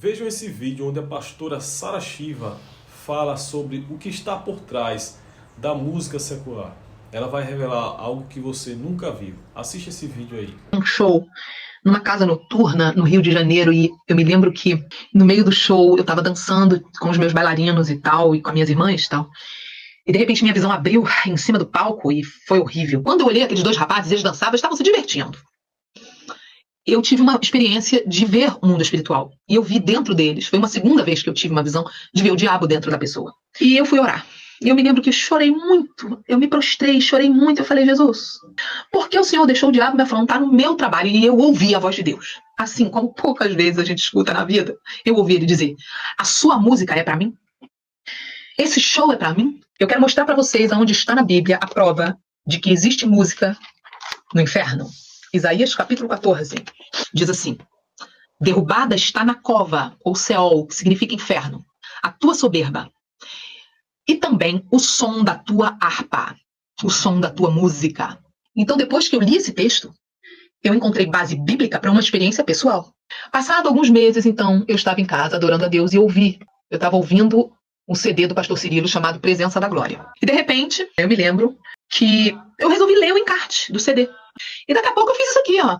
Vejam esse vídeo onde a pastora Sara Shiva fala sobre o que está por trás da música secular. Ela vai revelar algo que você nunca viu. Assiste esse vídeo aí. Um show numa casa noturna no Rio de Janeiro, e eu me lembro que no meio do show eu estava dançando com os meus bailarinos e tal, e com as minhas irmãs e tal. E de repente minha visão abriu em cima do palco e foi horrível. Quando eu olhei aqueles dois rapazes, eles dançavam, estavam se divertindo. Eu tive uma experiência de ver o mundo espiritual. E eu vi dentro deles. Foi uma segunda vez que eu tive uma visão de ver o diabo dentro da pessoa. E eu fui orar. E eu me lembro que eu chorei muito. Eu me prostrei, chorei muito. Eu falei, Jesus, por que o Senhor deixou o diabo me afrontar no meu trabalho? E eu ouvi a voz de Deus. Assim como poucas vezes a gente escuta na vida, eu ouvi ele dizer, a sua música é para mim? Esse show é para mim? Eu quero mostrar para vocês aonde está na Bíblia a prova de que existe música no inferno. Isaías capítulo 14 diz assim: derrubada está na cova, ou Seol, que significa inferno, a tua soberba, e também o som da tua harpa, o som da tua música. Então, depois que eu li esse texto, eu encontrei base bíblica para uma experiência pessoal. Passado alguns meses, então, eu estava em casa adorando a Deus e eu estava ouvindo um CD do pastor Cirilo chamado Presença da Glória. E de repente, eu me lembro que eu resolvi ler o encarte do CD. E daqui a pouco eu fiz isso aqui, ó.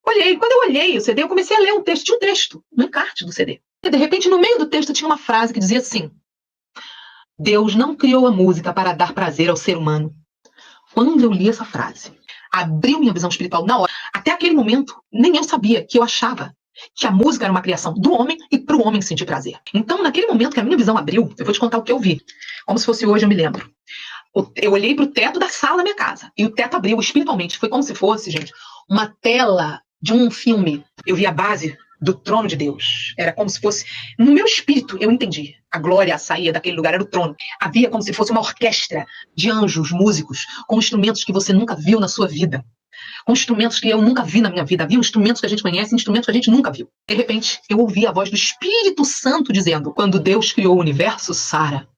Quando eu olhei o CD, eu comecei a ler um texto. Tinha um texto no encarte do CD. E de repente, no meio do texto, tinha uma frase que dizia assim: Deus não criou a música para dar prazer ao ser humano. Quando eu li essa frase, abriu minha visão espiritual na hora. Até aquele momento, nem eu sabia que eu achava que a música era uma criação do homem e para o homem sentir prazer. Então, naquele momento que a minha visão abriu, eu vou te contar o que eu vi. Como se fosse hoje, eu me lembro. Eu olhei para o teto da sala da minha casa e o teto abriu espiritualmente. Foi como se fosse, gente, uma tela de um filme. Eu vi a base do trono de Deus. Era como se fosse... No meu espírito, eu entendi. A glória saía daquele lugar, era o trono. Havia como se fosse uma orquestra de anjos, músicos, com instrumentos que você nunca viu na sua vida. Com instrumentos que eu nunca vi na minha vida. Havia instrumentos que a gente conhece e instrumentos que a gente nunca viu. De repente, eu ouvi a voz do Espírito Santo dizendo: quando Deus criou o universo, Sara,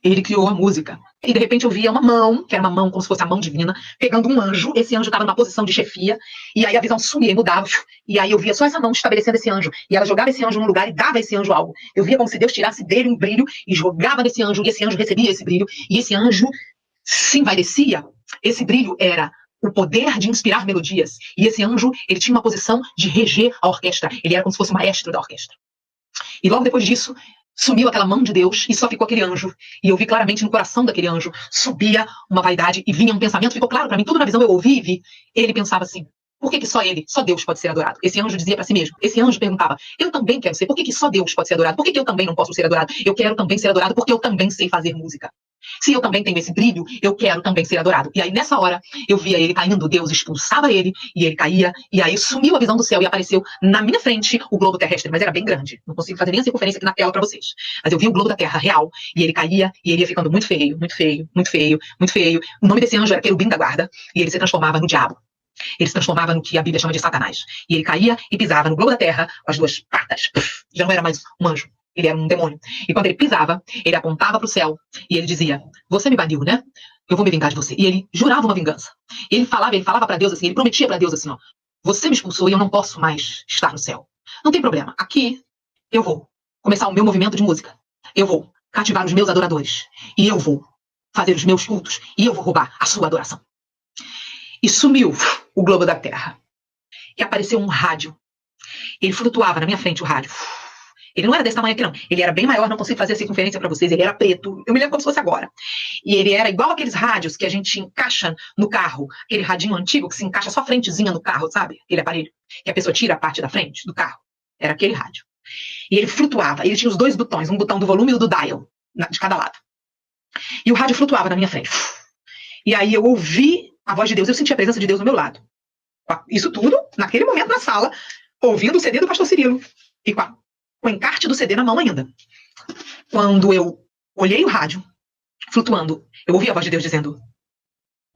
ele criou a música. E de repente eu via uma mão, que era uma mão como se fosse a mão divina, pegando um anjo. Esse anjo estava numa posição de chefia. E aí a visão sumia e mudava. E aí eu via só essa mão estabelecendo esse anjo. E ela jogava esse anjo num lugar e dava a esse anjo algo. Eu via como se Deus tirasse dele um brilho e jogava nesse anjo. E esse anjo recebia esse brilho. E esse anjo se envaidecia. Esse brilho era o poder de inspirar melodias. E esse anjo, ele tinha uma posição de reger a orquestra. Ele era como se fosse o maestro da orquestra. E logo depois disso, sumiu aquela mão de Deus e só ficou aquele anjo. E eu vi claramente no coração daquele anjo, subia uma vaidade e vinha um pensamento, ficou claro para mim, tudo na visão eu ouvi e vi. Ele pensava assim: por que só ele, só Deus pode ser adorado? Esse anjo dizia para si mesmo. Esse anjo perguntava: eu também quero ser, por que só Deus pode ser adorado? Por que eu também não posso ser adorado? Eu quero também ser adorado porque eu também sei fazer música. Se eu também tenho esse brilho, eu quero também ser adorado. E aí nessa hora, eu via ele caindo, Deus expulsava ele, e ele caía, e aí sumiu a visão do céu e apareceu na minha frente o globo terrestre, mas era bem grande. Não consigo fazer nem a circunferência aqui na tela para vocês. Mas eu vi o globo da terra real, e ele caía, e ele ia ficando muito feio, muito feio, muito feio, muito feio. O nome desse anjo era querubim da guarda, e ele se transformava no diabo. Ele se transformava no que a Bíblia chama de Satanás. E ele caía e pisava no globo da terra com as duas patas. Já não era mais um anjo. Ele era um demônio. E quando ele pisava, ele apontava para o céu e ele dizia: você me baniu, né? Eu vou me vingar de você. E ele jurava uma vingança. E ele falava para Deus assim, ele prometia para Deus assim, ó: você me expulsou e eu não posso mais estar no céu. Não tem problema. Aqui eu vou começar o meu movimento de música. Eu vou cativar os meus adoradores. E eu vou fazer os meus cultos. E eu vou roubar a sua adoração. E sumiu o globo da terra. E apareceu um rádio. Ele flutuava na minha frente, o rádio. Ele não era desse tamanho aqui, não. Ele era bem maior, não consigo fazer a circunferência para vocês. Ele era preto. Eu me lembro como se fosse agora. E ele era igual aqueles rádios que a gente encaixa no carro. Aquele radinho antigo que se encaixa só a frentezinha no carro, sabe? Aquele aparelho. Que a pessoa tira a parte da frente do carro. Era aquele rádio. E ele flutuava. Ele tinha os dois botões. Um botão do volume e o do dial. De cada lado. E o rádio flutuava na minha frente. E aí eu ouvi a voz de Deus. Eu senti a presença de Deus do meu lado. Isso tudo, naquele momento na sala, ouvindo o CD do pastor Cirilo. E com o encarte do CD na mão ainda. Quando eu olhei o rádio, flutuando, eu ouvi a voz de Deus dizendo: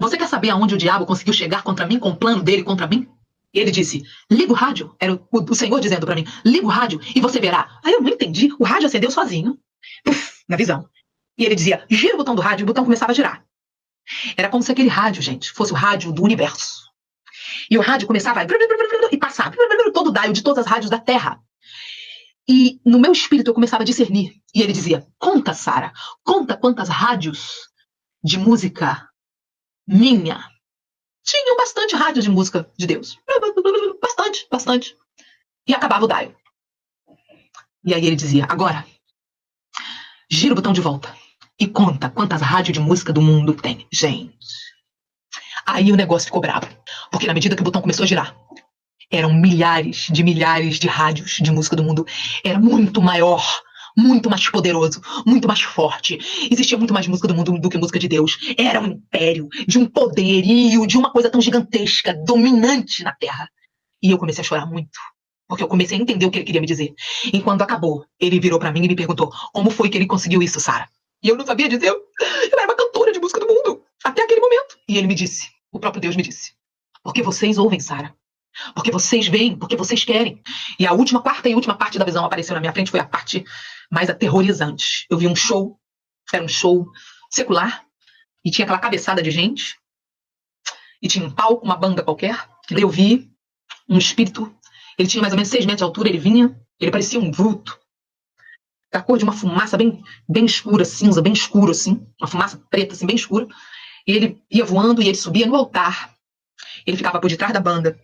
você quer saber aonde o diabo conseguiu chegar contra mim, com o plano dele contra mim? E ele disse: liga o rádio. Era o Senhor dizendo para mim: liga o rádio e você verá. Aí eu não entendi. O rádio acendeu sozinho, na visão. E ele dizia: gira o botão do rádio, e o botão começava a girar. Era como se aquele rádio, gente, fosse o rádio do universo. E o rádio começava a... e passava todo o dial de todas as rádios da Terra. E no meu espírito eu começava a discernir. E ele dizia, conta, Sara, conta quantas rádios de música minha. Tinham bastante rádios de música de Deus. Bastante, bastante. E acabava o dial. E aí ele dizia, agora, gira o botão de volta e conta quantas rádios de música do mundo tem. Gente. Aí o negócio ficou bravo. Porque na medida que o botão começou a girar, eram milhares de rádios de música do mundo. Era muito maior, muito mais poderoso, muito mais forte. Existia muito mais música do mundo do que música de Deus. Era um império de um poderio, de uma coisa tão gigantesca, dominante na Terra. E eu comecei a chorar muito. Porque eu comecei a entender o que ele queria me dizer. E quando acabou, ele virou pra mim e me perguntou como foi que ele conseguiu isso, Sara? E eu não sabia dizer. Eu era uma cantora de música do mundo. Até aquele momento. E ele me disse, o próprio Deus me disse, porque vocês ouvem, Sara. Porque vocês veem, porque vocês querem. E a quarta e última parte da visão apareceu na minha frente, foi a parte mais aterrorizante. Eu vi um show, era um show secular, e tinha aquela cabeçada de gente, e tinha um palco, uma banda qualquer, e daí eu vi um espírito, ele tinha mais ou menos 6 metros de altura, ele parecia um vulto, da cor de uma fumaça bem escura, cinza, bem escuro assim, uma fumaça preta assim, bem escura, e ele ia voando e ele subia no altar, ele ficava por detrás da banda,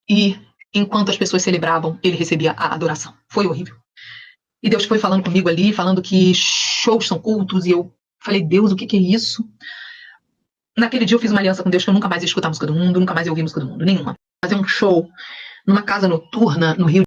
e enquanto as pessoas celebravam, ele recebia a adoração. Foi horrível. E Deus foi falando comigo ali, falando que shows são cultos, e eu falei, Deus, o que é isso? Naquele dia eu fiz uma aliança com Deus que eu nunca mais ia escutar música do mundo, nunca mais ia ouvir música do mundo, nenhuma. Fazer um show numa casa noturna no Rio